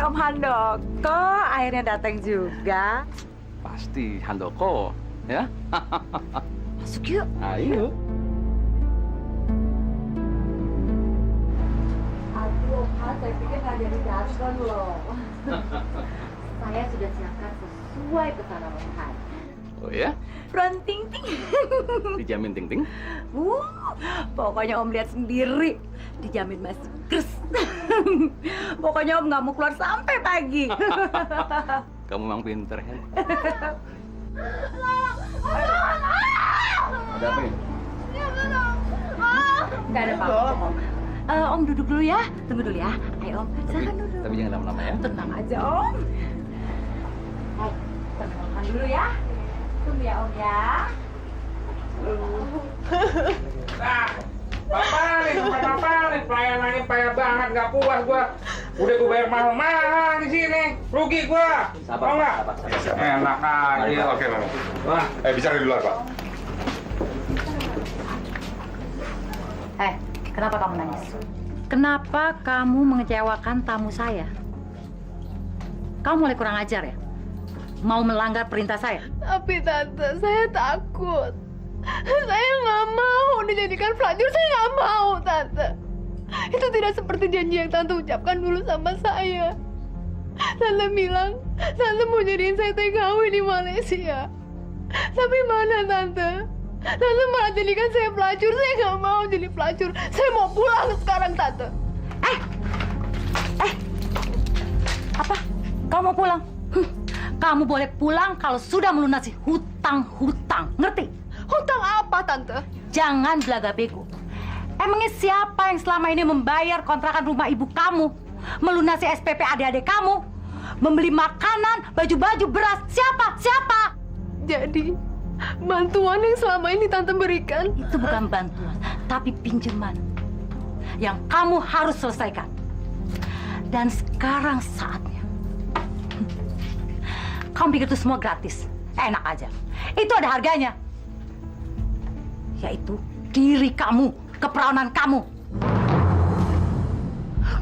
Om Handoko akhirnya datang juga. Pasti Handoko, ya? Masuk yuk. Ayo. Aduh, Om, saya pikir nggak jadi datang loh. Saya sudah siapkan sesuai pesanan Om Han. Oh ya? Front ting ting. Dijamin ting ting? Pokoknya Om lihat sendiri. Dijamin masuk kers. Pokoknya Om nggak mau keluar sampai pagi. Kamu memang pinter, Hen. Ada apa ini? Nggak ada apa-apa, Om. Om duduk dulu ya. Tunggu dulu ya. Ayo Om, silakan duduk. Tapi jangan lama-lama ya. Tenang aja Om. Ayo, tenangkan dulu ya. Tunggu ya Om ya. Nah, Bapak nih, pelayanannya payah banget, nggak puas gua. Udah gua bayar mahal-mahal di sini, rugi gua. Mau nggak? Enak aja. Oke, Pak. Wah, Bicara di luar, Pak. Kenapa kamu nangis? Kenapa kamu mengecewakan tamu saya? Kamu mulai kurang ajar ya? Mau melanggar perintah saya? Tapi Tante, saya takut. Saya nggak mau dijadikan pelacur. Saya nggak mau, Tante. Itu tidak seperti janji yang Tante ucapkan dulu sama saya. Tante bilang, Tante mau jadiin saya TKW di Malaysia. Tapi mana Tante? Tante malah jadikan saya pelacur. Saya nggak mau jadi pelacur. Saya mau pulang sekarang, Tante. Apa? Kamu mau pulang? Kamu boleh pulang kalau sudah melunasi hutang-hutang. Ngerti? Hutang apa, Tante? Jangan belaga bego. Emangnya siapa yang selama ini membayar kontrakan rumah ibu kamu? Melunasi SPP adik-adik kamu? Membeli makanan, baju-baju, beras? Siapa? Siapa? Jadi, bantuan yang selama ini Tante berikan Itu bukan bantuan, tapi pinjaman yang kamu harus selesaikan. Dan sekarang saatnya. Kamu pikir itu semua gratis? Enak aja. Itu ada harganya. Yaitu diri kamu, keperawanan kamu.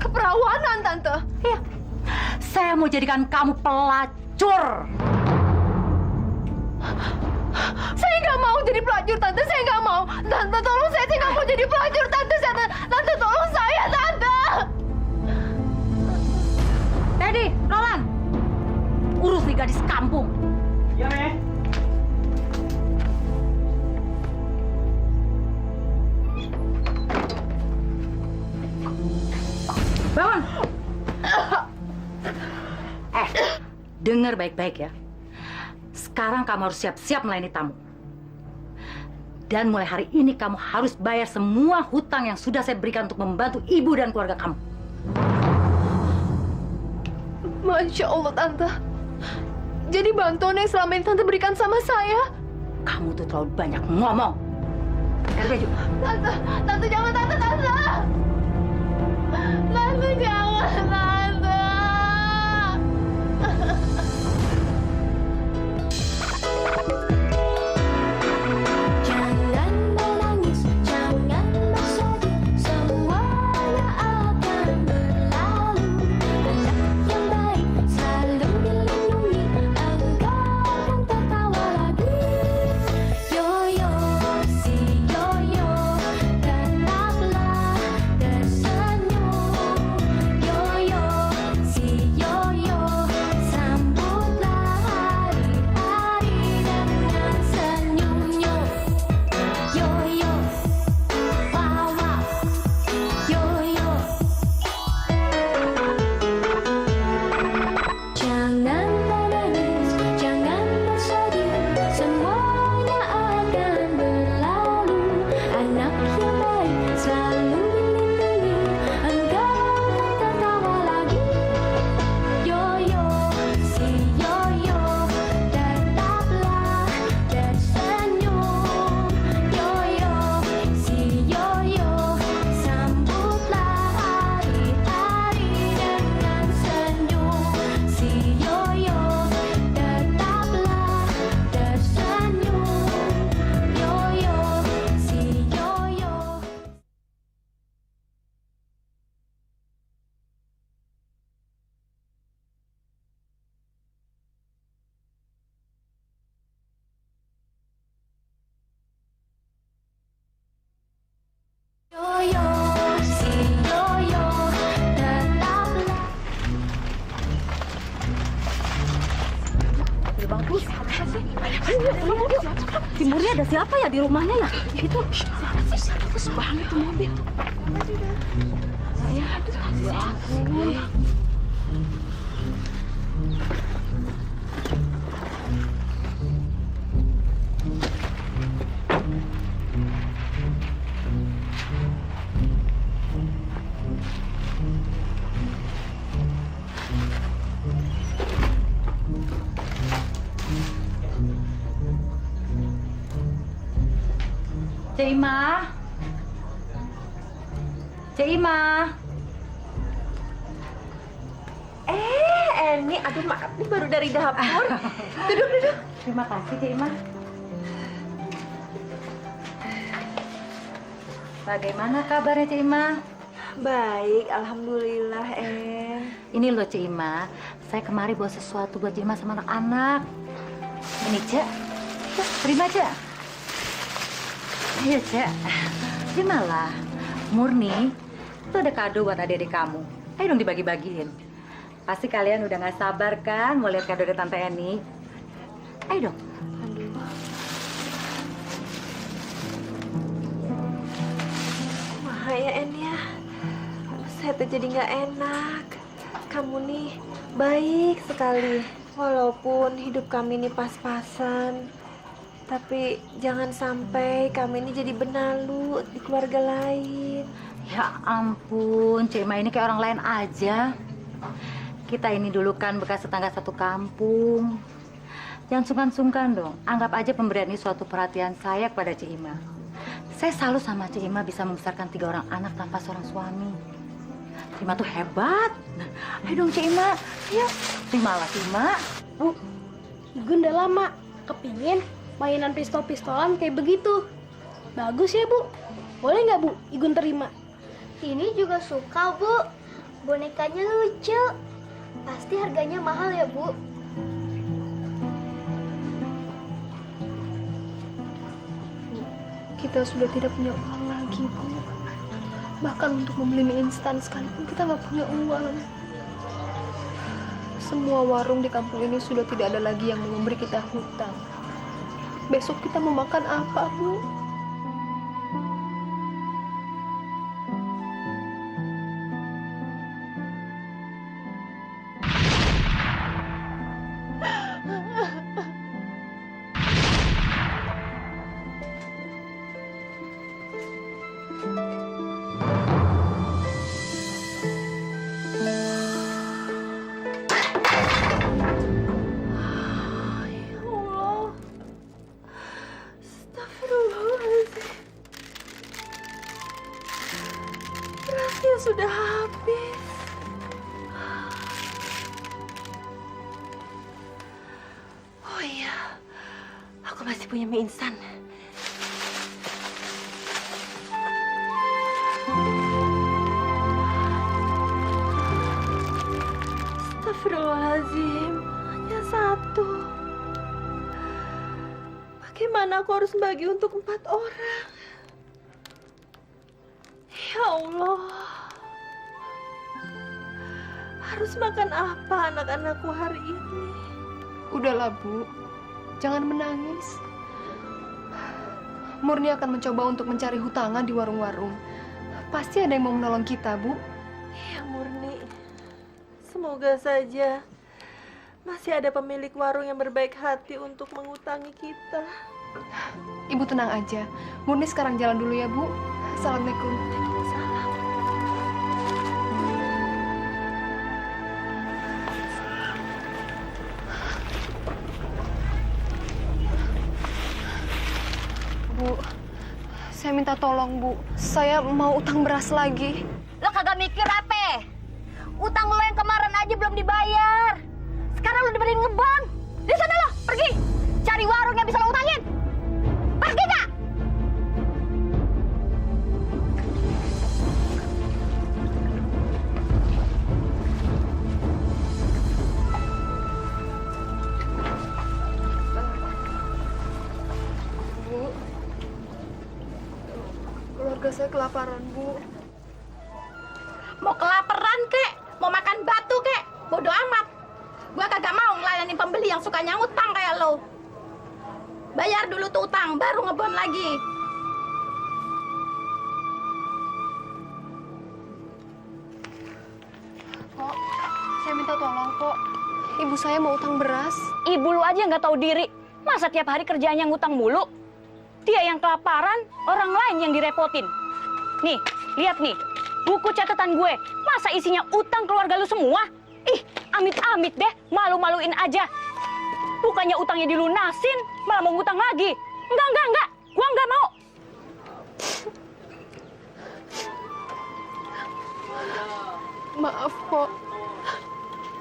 keperawanan, Tante. Iya. Saya mau jadikan kamu pelacur. Saya nggak mau jadi pelacur, Tante. Saya nggak mau. Tante, tolong saya nggak mau jadi pelacur, Tante. Tante, tolong saya, Tante. Teddy, Roland, urus nih gadis kampung. iya nih. Bangun. Dengar baik-baik ya. Sekarang kamu harus siap-siap melayani tamu. Dan mulai hari ini kamu harus bayar semua hutang yang sudah saya berikan untuk membantu ibu dan keluarga kamu. Masya Allah, Tante. Jadi bantuan yang selama ini Tante berikan sama saya. Kamu tuh terlalu banyak ngomong. Ganti baju. Tante jangan, Tante. Tante jangan, Tante. Jangan menangis, jangan bersedih, semuanya akan berlalu. Anak yang baik selalu dilindungi, engkau akan tertawa lagi. Yoyo, si Yoyo, kenaplah tersenyum. Timurnya ada siapa ya di rumahnya ya? Itu Bagus banget tuh mobil. ya ampun. Cik Ima. Cik Ima. Eni, aduh maaf, ini baru dari dapur. Duduk. Terima kasih, Cik Ima. Bagaimana kabarnya, Cik Ima? Baik, alhamdulillah, Ini loh, Cik Ima. Saya kemari bawa sesuatu buat Cik Ima sama anak-anak. Ini, Cek. Terima, Cek. Ayo, Cek. Terimalah. Murni, itu ada kado buat adik-adik kamu. Ayo dong dibagi-bagiin. Pasti kalian udah gak sabar kan mau lihat kado dari Tante Eni. Ayo dong. Wah ya En ya, saya tuh jadi nggak enak. Kamu nih baik sekali. Walaupun hidup kami ini pas-pasan, tapi jangan sampai kami ini jadi benalu di keluarga lain. Ya ampun, Cik Ima ini kayak orang lain aja. Kita ini dulu kan bekas tetangga satu kampung. Jangan sungkan-sungkan dong. Anggap aja pemberian ini suatu perhatian saya kepada Cik Ima. Saya selalu sama Cik Ima bisa membesarkan 3 orang anak tanpa seorang suami. Cik Ima tuh hebat. Ayo dong Cik Ima. Ayo, terimalah Cik Ima. Bu, Igun udah lama kepingin mainan pistol-pistolan kayak begitu. Bagus ya, Bu? Boleh nggak, Bu, Igun terima? Ini juga suka, Bu. Bonekanya lucu. Pasti harganya mahal ya, Bu. Kita sudah tidak punya uang lagi, Bu. Bahkan untuk membeli mie instan sekalipun kita nggak punya uang. Semua warung di kampung ini sudah tidak ada lagi yang mau memberi kita hutang. Besok kita mau makan apa, Bu? Berasnya sudah habis. Oh iya, aku masih punya mie instan. Astagfirullahaladzim, hanya 1. Bagaimana aku harus bagi untuk 4 orang? Ya Allah, harus makan apa anak-anakku hari ini? Udahlah, Bu. Jangan menangis. Murni akan mencoba untuk mencari hutangan di warung-warung. Pasti ada yang mau menolong kita, Bu. Ya, Murni. Semoga saja masih ada pemilik warung yang berbaik hati untuk mengutangi kita. Ibu tenang aja. Murni sekarang jalan dulu ya, Bu. Assalamualaikum. Waalaikumsalam. Bu, saya minta tolong, Bu. Saya mau utang beras lagi. Lo kagak mikir apa? Utang lo yang kemarin aja belum dibayar. Sekarang lo dibeliin ngebon. Di sana lo, pergi. Cari warung yang bisa lo utangin. Pergi gak? Bu, keluarga saya kelaparan, Bu. Mau kelaparan kek, mau makan batu kek, bodo amat. Gua kagak mau ngelayanin pembeli yang sukanya ngutang kayak lo. Bayar dulu tuh utang, baru ngebon lagi. Kok, saya minta tolong kok. Ibu saya mau utang beras. Ibu lu aja nggak tahu diri. Masa tiap hari kerjanya ngutang mulu? Dia yang kelaparan, orang lain yang direpotin. Nih, lihat nih. Buku catatan gue. Masa isinya utang keluarga lu semua? Ih, amit-amit deh. Malu-maluin aja. Bukannya utangnya dilunasin, malah mau ngutang lagi. Enggak. Gua nggak mau. Maaf, Pok.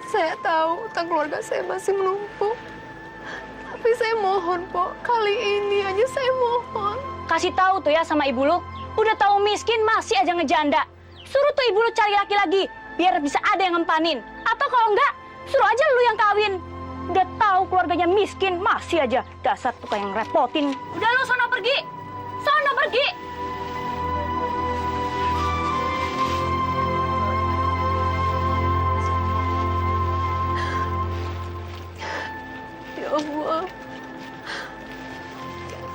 Saya tahu utang keluarga saya masih menumpuk. Tapi saya mohon, Pok. Kali ini aja saya mohon. Kasih tahu tuh ya sama ibu lu. Udah tahu miskin masih aja ngejanda. Suruh tuh ibu lu cari laki lagi biar bisa ada yang ngempanin. Atau kalau enggak, suruh aja lu yang kawin. Udah tahu keluarganya miskin masih aja dasar tukang yang repotin. Udah lu sono pergi. Sono pergi. Ya Allah.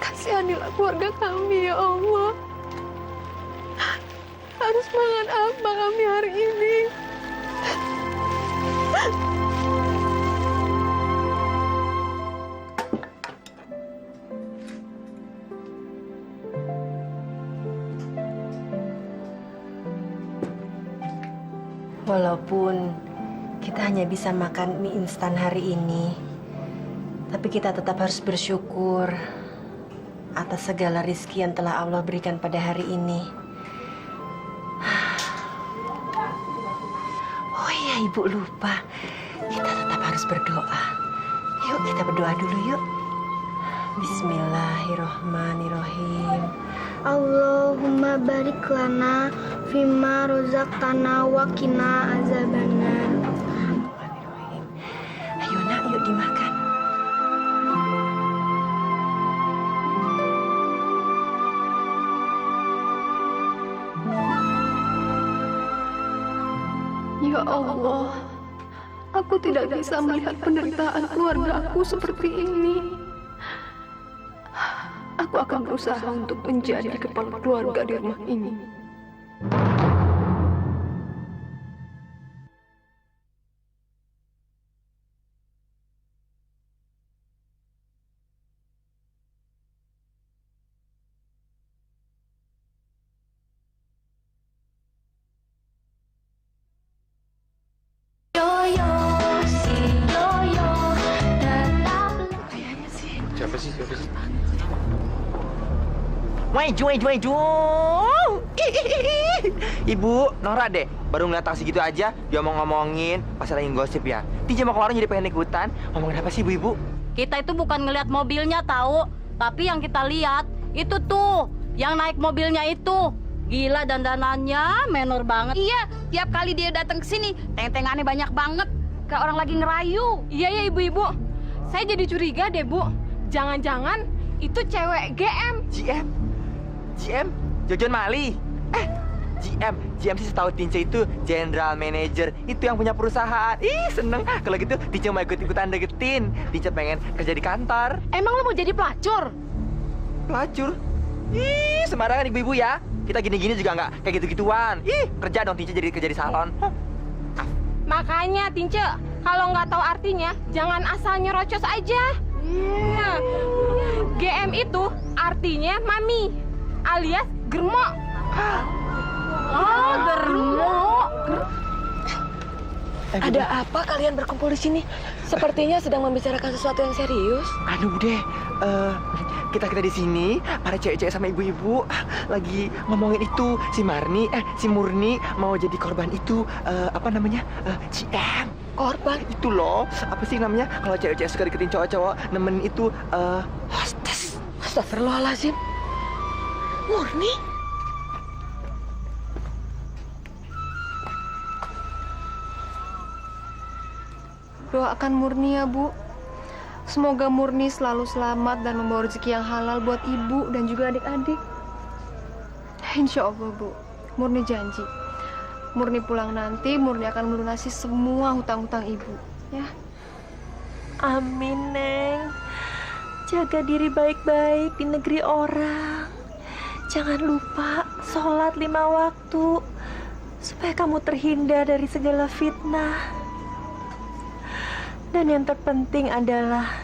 Kasihanilah keluarga kami, ya Allah. Harus makan apa kami hari ini? Walaupun kita hanya bisa makan mie instan hari ini, tapi kita tetap harus bersyukur atas segala rizki yang telah Allah berikan pada hari ini. Oh iya, Ibu lupa. Kita tetap harus berdoa. Yuk, kita berdoa dulu yuk. Bismillahirrohmanirrohim. Allahumma barik lana fima rozaqtana wa qina azabannar. Bismillahirrohmanirrohim. Ayo nak, yuk dimakan. Ya Allah, aku tidak bisa melihat penderitaan keluarga aku seperti ini. Aku akan berusaha untuk menjadi kepala keluarga di rumah ini. Siapa sih? Ibu, norak deh. Baru ngeliat taksi gitu aja, dia mau ngomongin pas lagi gosip ya. Tija mau keluar jadi pengen ikutan. Ngomongin apa sih, ibu? Kita itu bukan ngelihat mobilnya tahu, tapi yang kita lihat itu tuh, yang naik mobilnya itu. Gila dandanannya menor banget. Iya, tiap kali dia datang ke sini, teng-tengannya banyak banget. Kayak orang lagi ngerayu. Iya ya ibu-ibu, saya jadi curiga deh Bu. Jangan-jangan itu cewek GM. GM? Jojon Mali? GM sih setahu Tinca itu General Manager. Itu yang punya perusahaan. Ih, seneng. Kalau gitu Tinca mau ikut-ikutan deketin. Tinca pengen kerja di kantor. Emang lo mau jadi pelacur? Pelacur? Ih, sembarangan ibu-ibu ya. Kita gini-gini juga nggak kayak gitu-gituan. Ih, kerja dong Tinca jadi kerja di salon. Makanya Tinca, kalau nggak tahu artinya, jangan asal nyerocos aja. Nah, GM itu artinya mami, alias germo. Oh, germo. Ada apa kalian berkumpul di sini? Sepertinya sedang membicarakan sesuatu yang serius. Aduh deh, kita di sini para cewek-cewek sama ibu-ibu lagi ngomongin itu si Murni mau jadi korban itu apa namanya GM. Korban? Itu loh, apa sih namanya kalau cewek-cewek suka deketin cowok-cowok nemenin itu hostess. Astagfirullahaladzim. Murni? Doakan Murni ya Bu. Semoga Murni selalu selamat dan membawa rezeki yang halal buat ibu dan juga adik-adik. Insya Allah Bu, Murni janji. Murni pulang nanti, Murni akan melunasi semua hutang-hutang ibu. Ya. Amin, Neng. Jaga diri baik-baik di negeri orang. Jangan lupa sholat 5 waktu supaya kamu terhindar dari segala fitnah. Dan yang terpenting adalah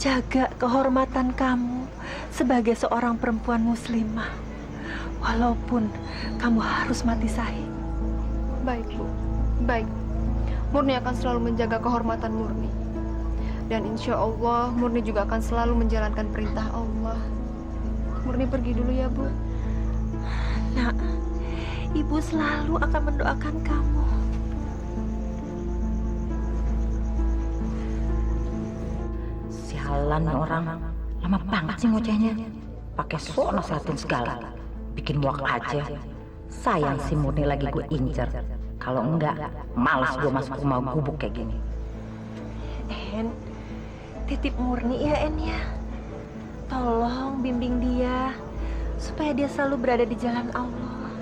jaga kehormatan kamu sebagai seorang perempuan muslimah. Walaupun kamu harus mati syahid. Baik, Bu. Baik. Murni akan selalu menjaga kehormatan Murni. Dan insya Allah, Murni juga akan selalu menjalankan perintah Allah. Murni pergi dulu ya, Bu. Nak, Ibu selalu akan mendoakan kamu. Sialan nih orang. Lama banget sih ngocehnya. Pakai sok nasihatin segala. Bikin muak aja. Sayang si Murni lagi gue incer. Kalau enggak, malas gue masuk rumah gubuk kayak gini. En, titip Murni ya En ya. Tolong bimbing dia supaya dia selalu berada di jalan Allah.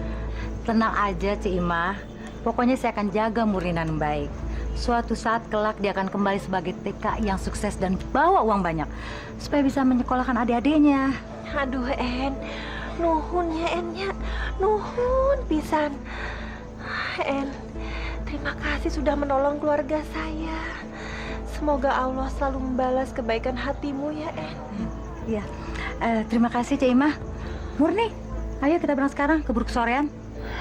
Tenang aja Ci Imah. Pokoknya saya akan jaga Murni dengan baik. Suatu saat kelak dia akan kembali sebagai TK yang sukses dan bawa uang banyak. Supaya bisa menyekolahkan adik-adiknya. Aduh En, nuhun ya En ya. Nuhun pisan. En, terima kasih sudah menolong keluarga saya. Semoga Allah selalu membalas kebaikan hatimu ya En. Iya, terima kasih Ci Imah. Murni, ayo kita berangkat sekarang keburu kesorean.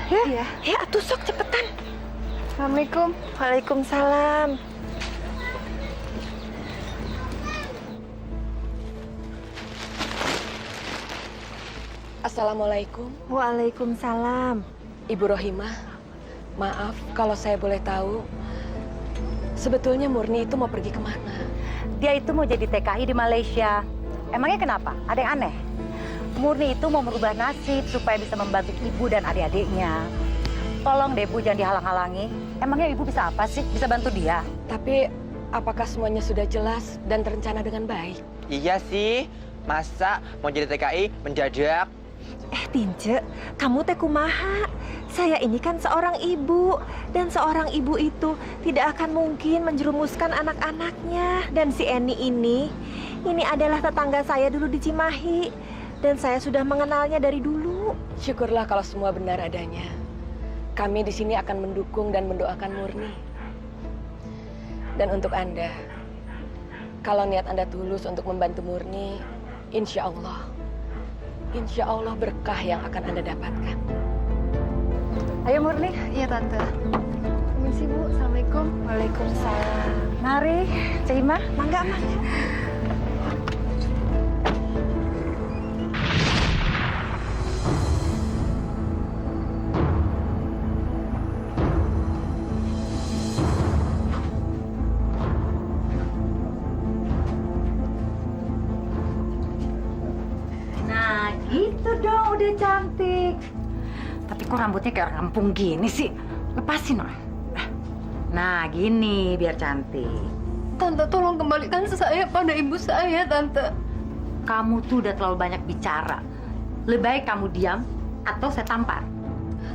Ya, ya atuh sok cepetan. Assalamualaikum. Waalaikumsalam. Assalamualaikum. Waalaikumsalam. Ibu Rohimah, maaf kalau saya boleh tahu, sebetulnya Murni itu mau pergi kemana? Dia itu mau jadi TKI di Malaysia. Emangnya kenapa? Ada yang aneh? Murni itu mau merubah nasib supaya bisa membantu ibu dan adik-adiknya. Tolong deh Bu, jangan dihalang-halangi. Emangnya ibu bisa apa sih? Bisa bantu dia? Tapi apakah semuanya sudah jelas dan terencana dengan baik? Iya sih. Masa mau jadi TKI mendadak? Tince, kamu teh kumaha? Saya ini kan seorang ibu. Dan seorang ibu itu tidak akan mungkin menjerumuskan anak-anaknya. Dan si Eni ini adalah tetangga saya dulu di Cimahi. Dan saya sudah mengenalnya dari dulu. Syukurlah kalau semua benar adanya. Kami di sini akan mendukung dan mendoakan Murni. Dan untuk Anda, kalau niat Anda tulus untuk membantu Murni, insya Allah berkah yang akan Anda dapatkan. Ayo Murni. Iya, Tante. Permisi, Bu. Assalamualaikum. Waalaikumsalam. Mari, Ci Imah. Mangga. Gitu dong, udah cantik. Tapi kok rambutnya kayak orang kampung gini sih? Lepasin, Noh. Nah, gini biar cantik. Tante, tolong kembalikan saya pada ibu saya, Tante. Kamu tuh udah terlalu banyak bicara. Lebih baik kamu diam atau saya tampar.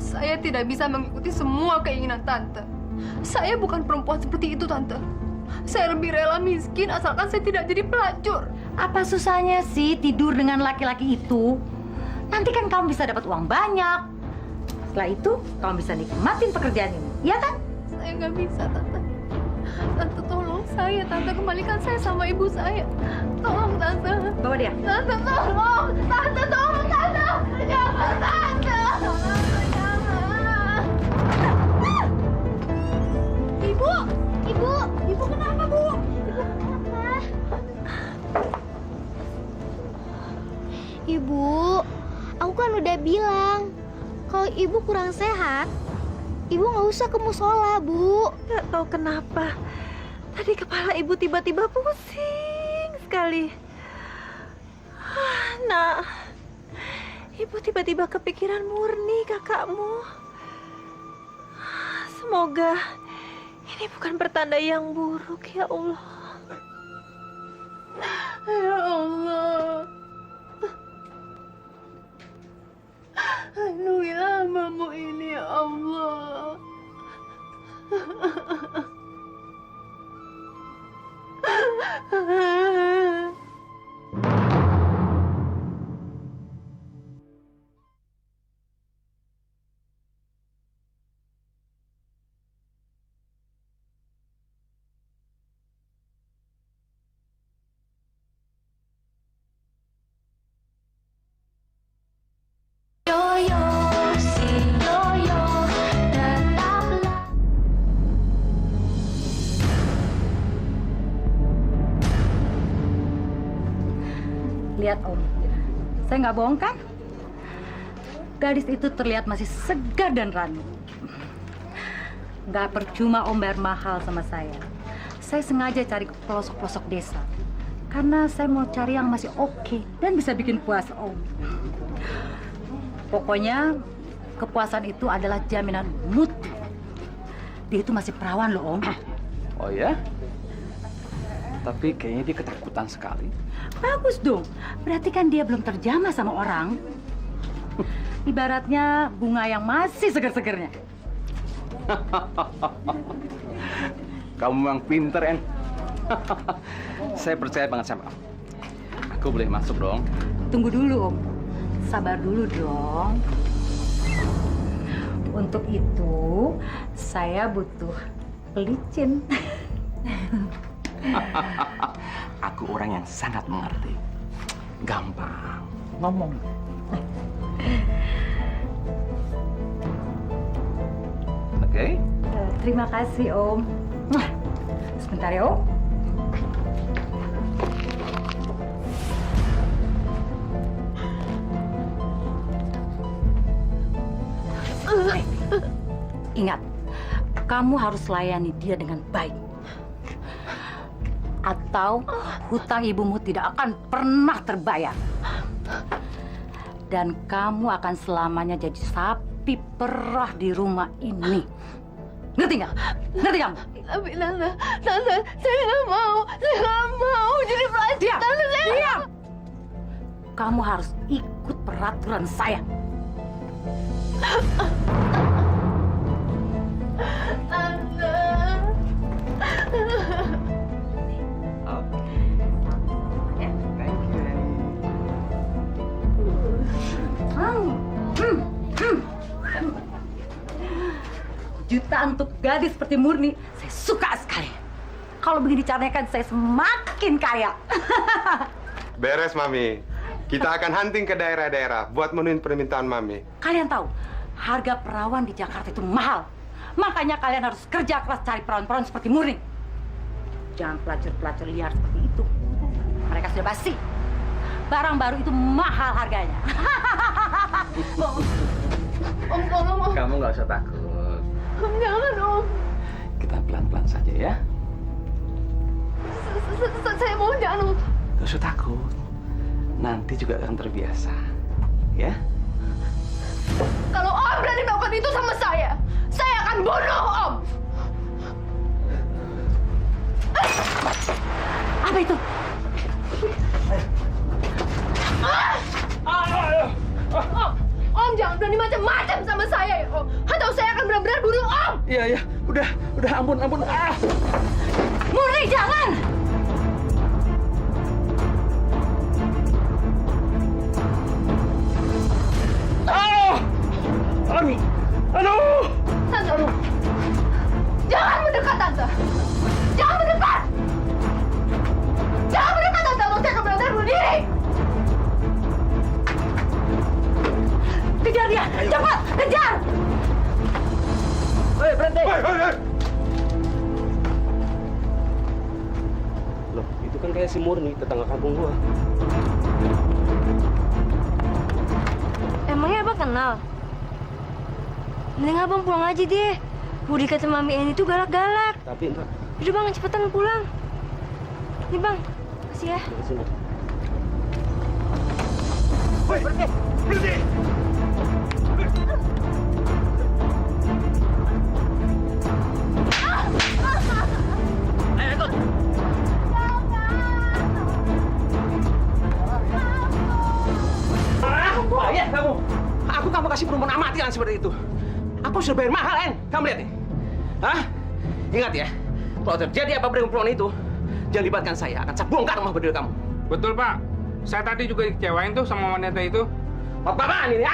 Saya tidak bisa mengikuti semua keinginan Tante. Saya bukan perempuan seperti itu, Tante. Saya lebih rela miskin asalkan saya tidak jadi pelacur. Apa susahnya sih tidur dengan laki-laki itu? Nanti kan kamu bisa dapat uang banyak. Setelah itu, kamu bisa nikmatin pekerjaan ini. Iya kan? Saya nggak bisa, Tante. Tante, tolong saya. Tante, kembalikan saya sama ibu saya. Tolong, Tante. Bawa dia. Tante, tolong. Tante, tolong, Tante. Jangan, Tante. Jangan. Ibu kenapa, Bu? Ibu kenapa? Ibu, aku kan udah bilang kalau ibu kurang sehat, ibu nggak usah ke musola, Bu. Gak tahu kenapa. Tadi kepala ibu tiba-tiba pusing sekali. Nah, ibu tiba-tiba kepikiran Murni, kakakmu. Semoga ini bukan pertanda yang buruk, ya Allah. Ya Allah. Lindungilah hambamu ini, ya Allah. Lihat Om, saya nggak bohong kan? Gadis itu terlihat masih segar dan rapi. Nggak percuma Om bayar mahal sama saya. Saya sengaja cari ke pelosok-pelosok desa. Karena saya mau cari yang masih oke dan bisa bikin puas Om. Pokoknya kepuasan itu adalah jaminan mutu. Dia itu masih perawan loh Om. Oh ya? Tapi kayaknya dia ketakutan sekali. Bagus dong. Berarti kan dia belum terjamah sama orang. Ibaratnya bunga yang masih seger-segernya. Kamu memang pinter, En. Saya percaya banget sama kamu. Aku boleh masuk dong? Tunggu dulu Om. Sabar dulu dong. Untuk itu, saya butuh pelicin. Aku orang yang sangat mengerti. Gampang ngomong. Oke? Terima kasih Om. Sebentar ya Om. Ingat, kamu harus layani dia dengan baik. Atau hutang ibumu tidak akan pernah terbayar. Dan kamu akan selamanya jadi sapi perah di rumah ini. Ngerti nggak? Ngerti kamu? Tapi Tante, saya nggak mau jadi pelacur. Diam! Tante, saya Diam! Kamu harus ikut peraturan saya. Tante. Juta untuk gadis seperti Murni, saya suka sekali. Kalau begini caranya kan saya semakin kaya. Beres, Mami. Kita akan hunting ke daerah-daerah buat menuhin permintaan Mami. Kalian tahu, harga perawan di Jakarta itu mahal. Makanya kalian harus kerja keras cari perawan-perawan seperti Murni. Jangan pelacur-pelacur liar seperti itu. Mereka sudah basi. Barang baru itu mahal harganya. Om, tolong Om. Kamu nggak usah takut. Om, jangan Om. Kita pelan-pelan saja ya. Saya mau jangan Om. Nggak usah takut. Nanti juga akan terbiasa. Ya? Kalau Om berani melakukan itu sama saya akan bunuh Om. Apa itu? Om jangan berani macam-macam sama saya ya Om. Atau saya akan benar-benar bunuh Om. Iya, udah ampun. Murni jangan! Aduh! Tante, jangan mendekat Tante. Jangan mendekat. Jangan mendekat Tante. Atau saya akan benar-benar bunuh diri. Kejar dia! Cepat! Kejar! Hei, berhenti! Hei! Loh, itu kan kayak si Murni, tetangga kampung gua. Emangnya Abang kenal? Mending Abang pulang aja deh. Budi kata Mami Eni tuh galak-galak. Tapi entar, Udah Bang, cepetan pulang. Nih Bang, kasih ya. dari sini. Hei, berhenti! Bahaya kamu. Kamu kasih perempuan amatiran seperti itu. Aku sudah bayar mahal, En. Kamu lihat nih. Hah? Ingat ya, kalau terjadi apa dengan perempuan itu, jangan libatkan saya. Akan saya bongkar rumah berdua kamu. Betul, Pak. Saya tadi juga dikecewain tuh sama wanita itu. Apa-apaan ini?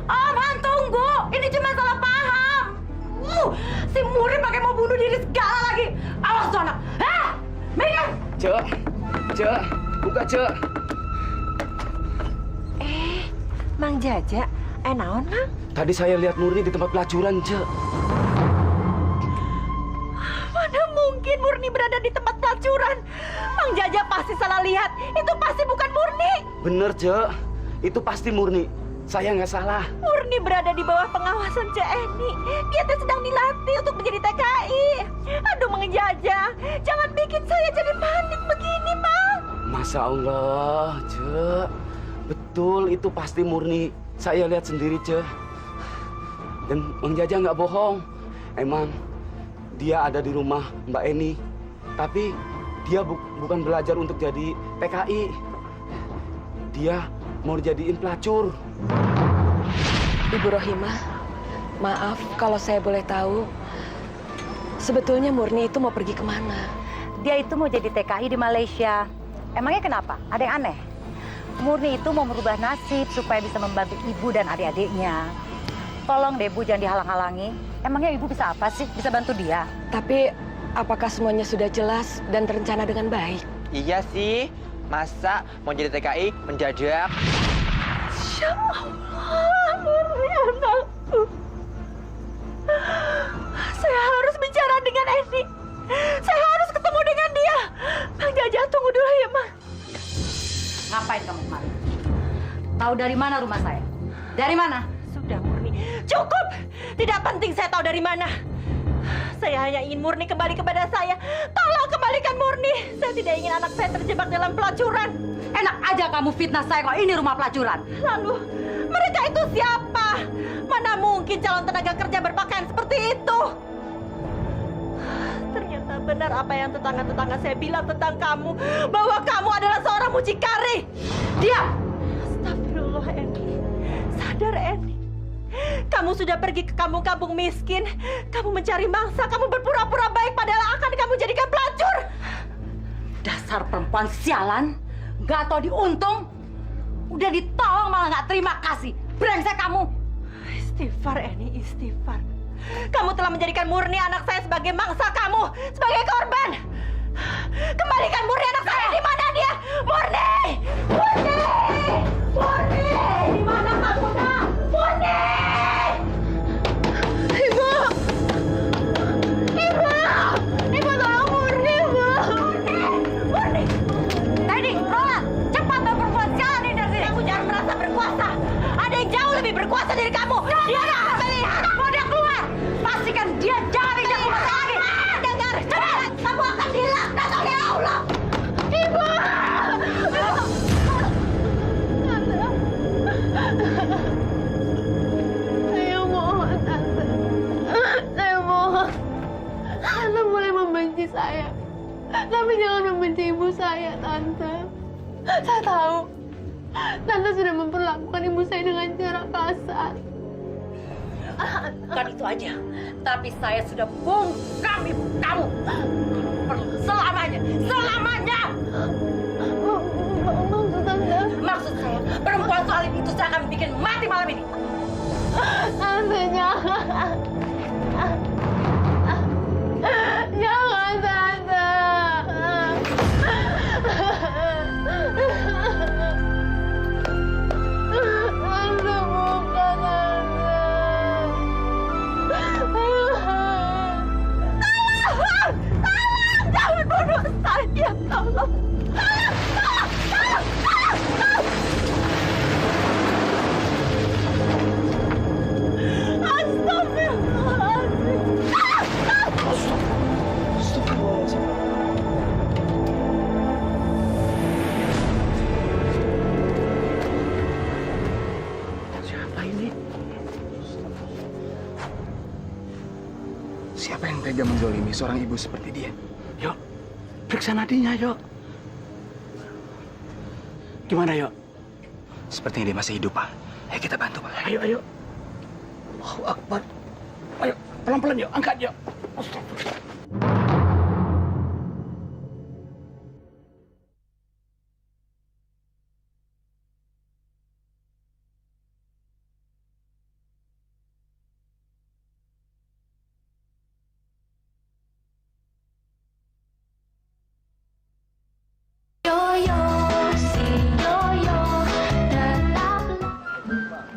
Om, tunggu! Ini cuma salah paham. Si Murni pakai mau bunuh diri segala lagi. Awas tuh anak. Hah? Minggir! Cek, buka Cek. Mang Jaja, naon, Mang? Tadi saya lihat Murni di tempat pelacuran, Cek. Mana mungkin Murni berada di tempat pelacuran? Mang Jaja pasti salah lihat. Itu pasti bukan Murni. Bener, Je. Itu pasti murni. Saya nggak salah. Murni berada di bawah pengawasan Cek Eni. Dia teh sedang dilatih untuk menjadi TKI. Aduh, Mang Jaja, jangan bikin saya jadi panik begini, Mang. Masya Allah, Je. Betul, itu pasti murni. Saya lihat sendiri, Je. Dan Mang Jaja nggak bohong. Emang dia ada di rumah Mbak Eni. Tapi dia bukan belajar untuk jadi TKI. Dia mau dijadiin pelacur. Ibu Rohimah, maaf kalau saya boleh tahu, sebetulnya Murni itu mau pergi kemana? Dia itu mau jadi TKI di Malaysia. Emangnya kenapa? Ada yang aneh? Murni itu mau merubah nasib supaya bisa membantu ibu dan adik-adiknya. Tolong deh, Bu, jangan dihalang-halangi. Emangnya ibu bisa apa sih? Bisa bantu dia? Tapi apakah semuanya sudah jelas dan terencana dengan baik? Iya sih. Masa mau jadi TKI mendadak? Ya Allah, Murni anakku. Saya harus bicara dengan Eni. Saya harus ketemu dengan dia. Mang Jaja, tunggu dulu ya, Mang. Ngapain kamu kemari? Tahu dari mana rumah saya? Dari mana? Sudah, Murni. Cukup! Tidak penting saya tahu dari mana. Saya hanya ingin Murni kembali kepada saya. Tolong kembalikan Murni. Saya tidak ingin anak saya terjebak dalam pelacuran. Enak aja kamu fitnah saya kalau ini rumah pelacuran. Lalu, mereka itu siapa? Mana mungkin calon tenaga kerja berpakaian seperti itu? Ternyata benar apa yang tetangga-tetangga saya bilang tentang kamu. Bahwa kamu adalah seorang mucikari. Diam! Astagfirullah, Eni. Sadar, Eni. Kamu sudah pergi ke kampung-kampung miskin. Kamu mencari mangsa. Kamu berpura-pura baik padahal akan kamu jadikan pelacur. Dasar perempuan sialan. Nggak tahu diuntung. Udah ditolong malah nggak terima kasih. Brengsek kamu. Istighfar, Eni, istighfar. Kamu telah menjadikan Murni anak saya sebagai mangsa kamu. Sebagai korban. Kembalikan Murni anak saya. Di mana dia? Murni! Murni! Murni! Di mana kamu, nak? Murni! Ibu! Ibu! Ibu tolong Murni, Ibu! Murni! Murni! Teddy, Roland, cepat bawa perempuan sialan ini dari sini. Kamu jangan merasa berkuasa. Ada yang jauh lebih berkuasa dari kamu. Dia akan melihat. Mau dia keluar. Pastikan dia jangan injak rumah saya lagi. Dengar, cepat. Kamu akan dilaknat oleh Allah. Ibu! Saya mohon, Tante. Saya mohon. Tante boleh membenci saya. Tapi jangan membenci ibu saya, Tante. Saya tahu. Tante sudah memperlakukan ibu saya dengan cara kasar. Bukan itu aja. Tapi saya sudah bungkam ibu kamu. Perlu selamanya. Selamanya! Maksud Tante? Maksud saya, perempuan soalin itu saya akan bikin mati malam ini. Tante, jangan. Jangan, Tante. Tante, bukan, Tolong! Jangan bunuh saya, tolong! Siapa ini? Siapa yang tega menzolimi seorang ibu seperti dia? Yuk, periksa nadinya, yuk. Gimana, yuk? Sepertinya dia masih hidup, Pak. Ayo kita bantu, Pak. Ayo, ayo. Allahu Akbar. Ayo, pelan-pelan, yuk. Angkat, yuk. Astagfirullah.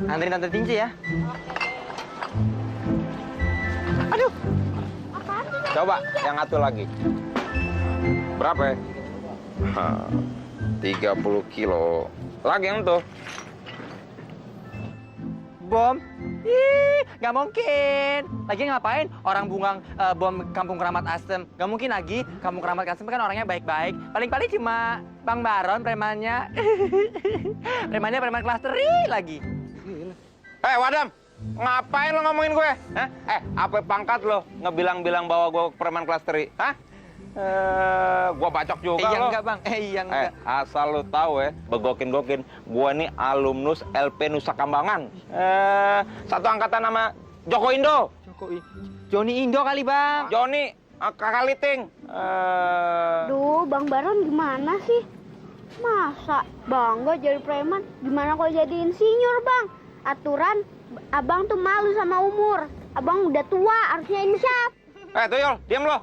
Anterin Tante Tinci ya. Aduh! Coba yang satu lagi. Berapa ya? 30 kilo. Lagi yang tuh. Bom? Ih, nggak mungkin. Lagi ngapain orang bungang bom Kampung Keramat Asem? Nggak mungkin lagi. Kampung Keramat Asem kan orangnya baik-baik. Paling-paling cuma Bang Baron premannya. Premannya preman kelas 3 lagi. Wadam, ngapain lo ngomongin gue? Hah? Apa pangkat lo ngebilang-bilang bahwa gue preman kelas 3? Hah? Gua bacok juga Iya lo. enggak, Bang. Iya enggak. Asal lo tahu ya, begokin-gokin. Gua nih alumnus LP Nusa Kambangan. Satu angkatan sama Joko Indo. Joni Indo kali, Bang. Joni, Kakak Liting. Duh, Bang Baron gimana sih? Masa bangga jadi preman? Gimana kalau jadi insinyur, Bang? Aturan, abang tuh malu sama umur. Abang udah tua, harusnya insyaf. Tuyul, diam lo.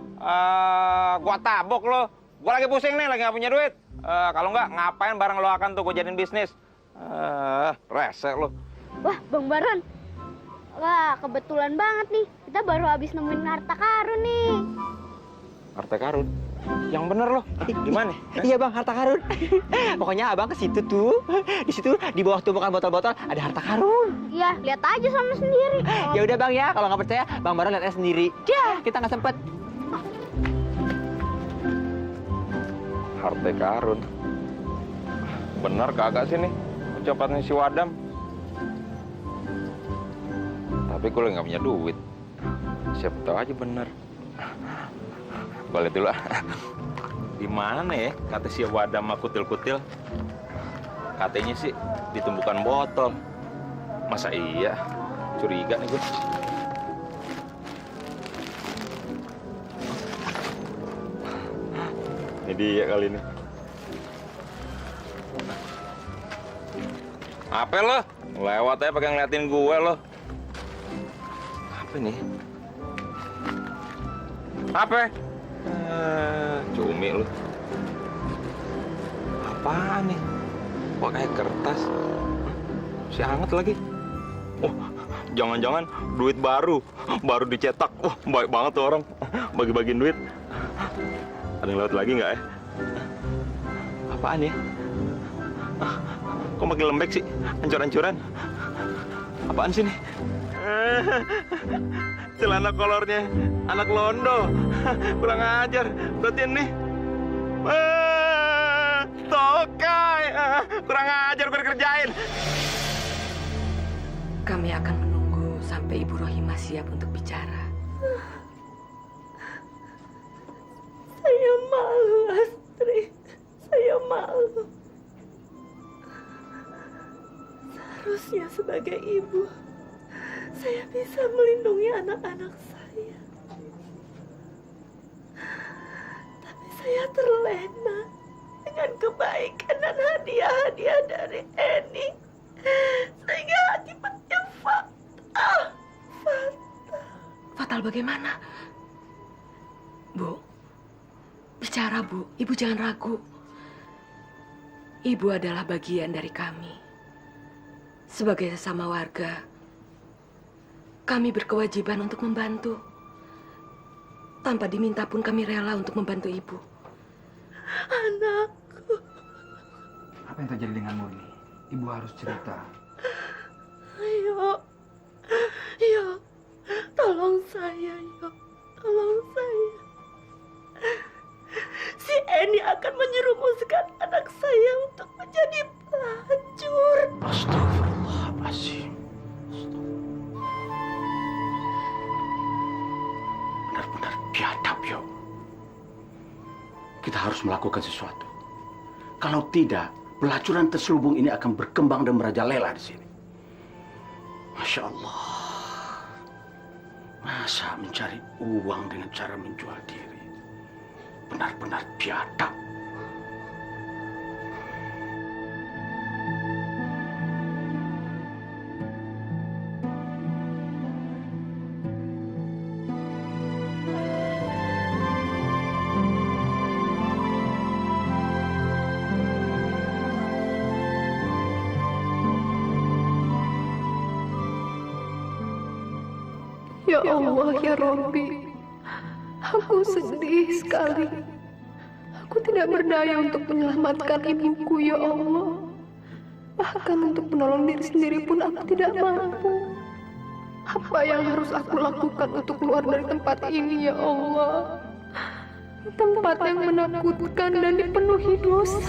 Gua tabok lo. Gua lagi pusing nih, lagi nggak punya duit. Kalau nggak, ngapain barang lo akan tuh gua jadiin bisnis? Rese lo. Wah, Bang Baron. Wah, kebetulan banget nih. Kita baru habis nemuin harta karun nih. Harta karun? Yang bener lo. Di mana? Iya, Bang, harta karun. Pokoknya abang ke situ tuh. Di situ di bawah tumpukan botol-botol ada harta karun. Iya, lihat aja sama sendiri. Ya udah, Bang ya. Kalau nggak percaya, Bang Baron lihat aja sendiri. Ya, kita nggak sempet. Harta karun. Bener kagak sih nih ucapannya si Wadam? Tapi gue nggak punya duit. Siapa tahu aja bener. Balik dulu. Di mana ya kata si Wadam mah kutil-kutil? Katanya sih di tumpukan botol. Masa iya? Curiga nih gue. Ini dia kali ini. Apa lo? Lewat aja pakai ngeliatin gue lo. Apa nih? Apa? Cumi lo. Apaan nih? Kok kayak kertas? Si hangat lagi. Oh, jangan-jangan duit baru dicetak. Wah, baik banget tuh orang. Bagi-bagiin duit. Ada yang lewat lagi nggak ya? Apaan ya? Kok makin lembek sih? Hancur-hancuran. Apaan sih nih? Celana kolornya anak londo. Kurang ajar. Berarti nih. Tokai. Kurang ajar gue dikerjain. Kami akan menunggu sampai Ibu Rohimah siap untuk bicara. Saya malu, Astrid. Saya malu. Seharusnya sebagai ibu, saya bisa melindungi anak-anak saya. Tapi saya terlena dengan kebaikan dan hadiah-hadiah dari Eni. Sehingga akibatnya fatal. Fatal bagaimana? Bu, bicara Bu, Ibu jangan ragu. Ibu adalah bagian dari kami. Sebagai sesama warga, kami berkewajiban untuk membantu. Tanpa diminta pun kami rela untuk membantu Ibu. Anakku. Apa yang terjadi dengan Murni? Ibu harus cerita. Ayo, tolong saya, tolong saya. Si Eni akan menyerumuskan anak saya untuk menjadi pelacur. Astagfirullahaladzim. Benar-benar biadab, yo. Kita harus melakukan sesuatu. Kalau tidak, pelacuran terselubung ini akan berkembang dan merajalela di sini. Masya Allah. Masa mencari uang dengan cara menjual diri? Benar-benar biadab. Ya Allah, ya Rabbi. Aku sedih sekali. Aku tidak berdaya untuk menyelamatkan ibuku, ya Allah. Bahkan untuk menolong diri sendiri pun aku tidak mampu. Apa yang harus aku lakukan untuk keluar dari tempat ini, ya Allah? Tempat yang menakutkan dan dipenuhi dosa.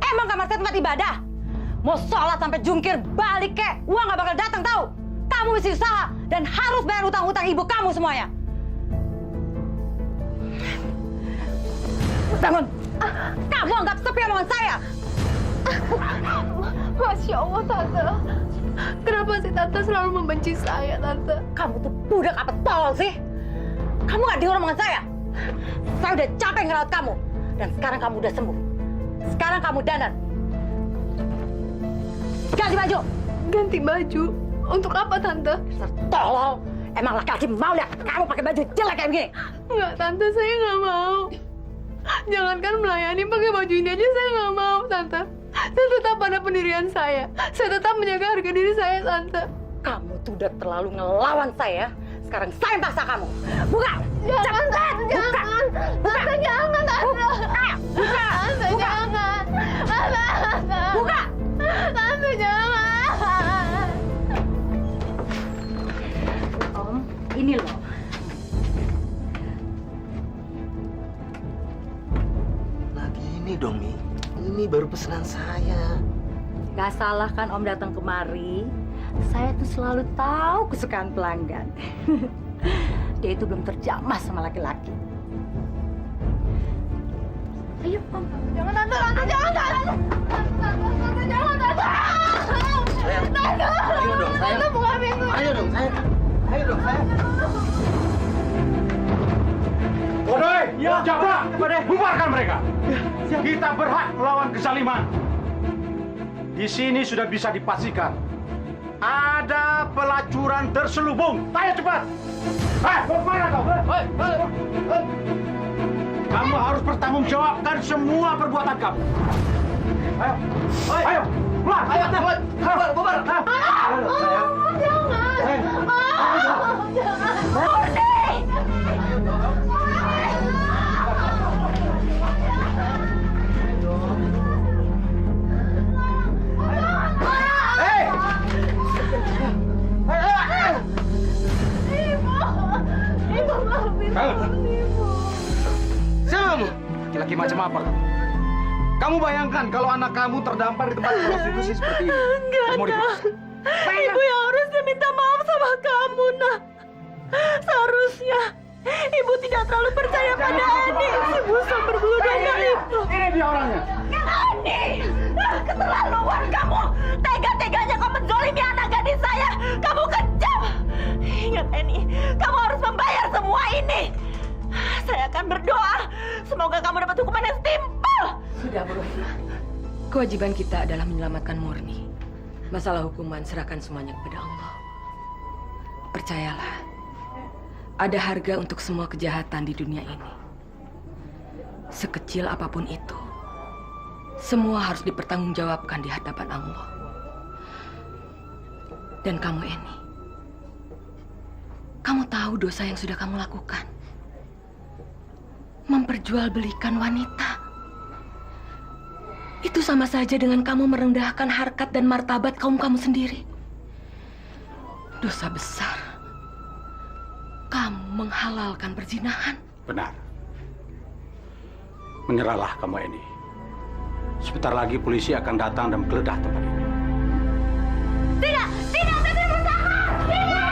Emang kamar saya tempat ibadah? Mau sholat sampai jungkir balik kek, uang gak bakal datang tahu. Kamu mesti usaha dan harus bayar utang-utang ibu kamu semuanya. Bangun! Kamu anggap sepi omongan saya? Masya Allah, Tante. Kenapa sih Tante selalu membenci saya, Tante? Kamu tuh budak apa tol sih? Kamu gak dengar omongan saya? Saya udah capek ngerawat kamu. Dan sekarang kamu udah sembuh. Sekarang kamu dandan. Ganti baju. Ganti baju? Untuk apa, Tante? Tolol. Emang laki-laki mau lihat kamu pakai baju jelek kayak begini? Enggak, Tante. Saya nggak mau. Jangankan melayani pakai baju ini aja saya nggak mau, Tante. Saya tetap pada pendirian saya. Saya tetap menjaga harga diri saya, Tante. Kamu tuh udah terlalu ngelawan saya. Sekarang saya yang paksa kamu. Buka! Jangan, Tante. Jangan. Tante, jangan, Tante. Buka! Tante, jangan. Tante. Buka! Tante, jangan. Om, ini loh. Nah gini dong, Mi. Ini baru pesanan saya. Gak salah kan Om datang kemari. Saya tuh selalu tahu kesukaan pelanggan. Dia itu belum terjamah sama laki-laki. Ayo, Om. Jangan, Tante. Tante, jangan, Tante. Tante, jangan, Tante. Tante. Ayo dong, sayang. Tante, buka pintu. Ayo dong, sayang. Ayo dong, sayang. Bodoh, Jabra, bubarkan mereka. Kita berhak melawan kezaliman. Di sini sudah bisa dipastikan ada pelacuran terselubung. Ayo cepat. Mau kemana kau? Kamu harus bertanggungjawabkan semua perbuatan kamu. Ayo, keluar. Ayo, bubar. Laki-laki macam apa kamu? Kamu bayangkan kalau anak kamu terdampar di tempat prostitusi seperti ini. Enggak, Nak. Ibu yang harusnya minta maaf sama kamu, Nak. Seharusnya Ibu tidak terlalu percaya pada Ani, si busa berbuludanya itu. Ini dia orangnya. Ani, keterlaluan kamu. Tega-teganya kau menzolimi anak gadis saya. Kamu kejam. Ingat, Ani, kamu harus membayar semua ini. Saya akan berdoa. Semoga kamu dapat hukuman yang setimpal. Sudah, Bu Rohima. Kewajiban kita adalah menyelamatkan Murni. Masalah hukuman serahkan semuanya kepada Allah. Percayalah, ada harga untuk semua kejahatan di dunia ini. Sekecil apapun itu, semua harus dipertanggungjawabkan di hadapan Allah. Dan kamu, Eni, kamu tahu dosa yang sudah kamu lakukan. Memperjualbelikan wanita. Itu sama saja dengan kamu merendahkan harkat dan martabat kaum kamu sendiri. Dosa besar. Kamu menghalalkan perzinahan. Benar. Menyerahlah kamu ini. Sebentar lagi polisi akan datang dan menggeledah tempat ini. Tidak! Tidak! Saya tidak bersalah! Tidak!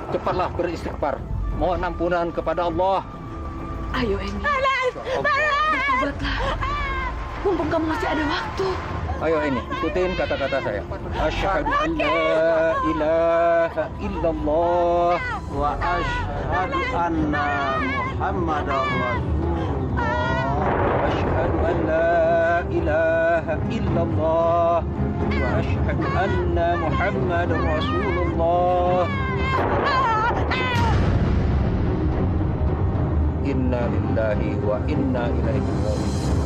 Cepatlah beristighfar, mohon ampunan kepada Allah. Ayo, Eni. Bertobatlah. Mumpung kamu masih ada waktu. Ayo ini, ikutin kata-kata saya. Asyhadu an la ilaha illallah wa asyhadu anna Muhammadar Rasulullah. Asyhadu an la ilaha illallah wa asyhadu anna Muhammadar Rasulullah. Inna lillahi wa inna ilaihi raji'un.